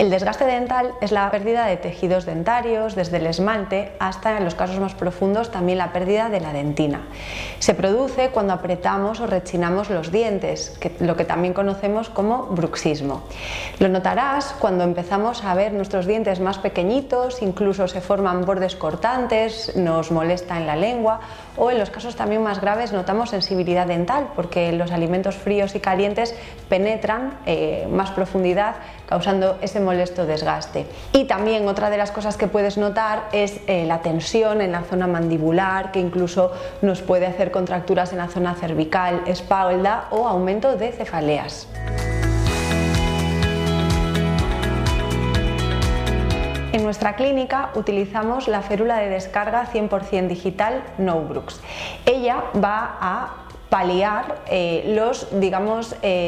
El desgaste dental es la pérdida de tejidos dentarios, desde el esmalte hasta, en los casos más profundos, también la pérdida de la dentina. Se produce cuando apretamos o rechinamos los dientes, lo que también conocemos como bruxismo. Lo notarás cuando empezamos a ver nuestros dientes más pequeñitos, incluso se forman bordes cortantes, nos molesta en la lengua, o en los casos también más graves notamos sensibilidad dental porque los alimentos fríos y calientes penetran más profundidad, causando ese molesto desgaste. Y también otra de las cosas que puedes notar es la tensión en la zona mandibular, que incluso nos puede hacer contracturas en la zona cervical, espalda o aumento de cefaleas. En nuestra clínica utilizamos la férula de descarga 100% digital No-Brux. Ella va a paliar los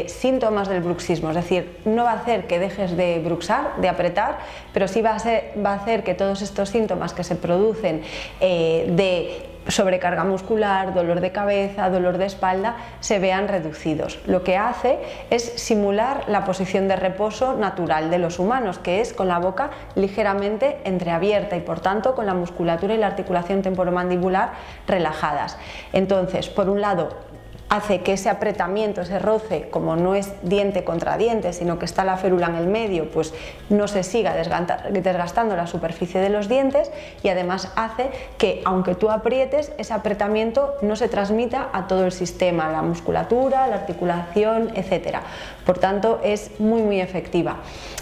síntomas del bruxismo, es decir, no va a hacer que dejes de bruxar, de apretar, pero sí va a hacer que todos estos síntomas que se producen de sobrecarga muscular, dolor de cabeza, dolor de espalda, se vean reducidos. Lo que hace es simular la posición de reposo natural de los humanos, que es con la boca ligeramente entreabierta y por tanto con la musculatura y la articulación temporomandibular relajadas. Entonces, por un lado, hace que ese apretamiento, ese roce, como no es diente contra diente, sino que está la férula en el medio, pues no se siga desgastando la superficie de los dientes, y además hace que, aunque tú aprietes, ese apretamiento no se transmita a todo el sistema, la musculatura, la articulación, etc. Por tanto, es muy efectiva.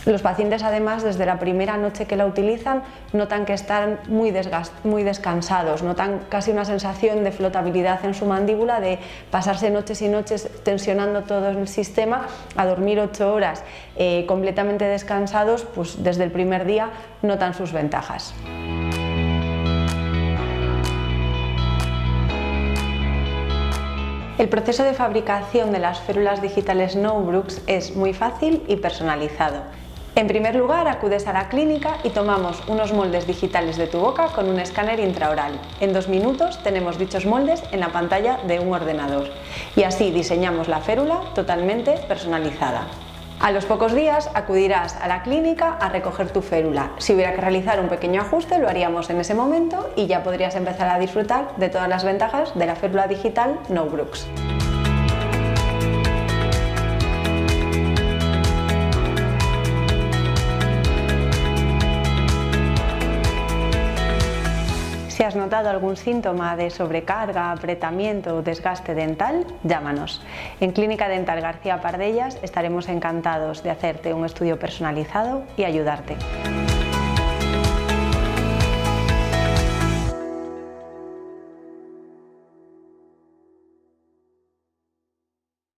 Los pacientes, además, desde la primera noche que la utilizan, notan que están muy descansados, notan casi una sensación de flotabilidad en su mandíbula, de pasarse noches y noches tensionando todo el sistema, a dormir 8 horas completamente descansados, pues desde el primer día notan sus ventajas. El proceso de fabricación de las férulas digitales No-Brux es muy fácil y personalizado. En primer lugar, acudes a la clínica y tomamos unos moldes digitales de tu boca con un escáner intraoral. En 2 minutos tenemos dichos moldes en la pantalla de un ordenador y así diseñamos la férula totalmente personalizada. A los pocos días acudirás a la clínica a recoger tu férula. Si hubiera que realizar un pequeño ajuste, lo haríamos en ese momento y ya podrías empezar a disfrutar de todas las ventajas de la férula digital No-Brux. Si has notado algún síntoma de sobrecarga, apretamiento o desgaste dental, llámanos. En Clínica Dental García Pardellas estaremos encantados de hacerte un estudio personalizado y ayudarte.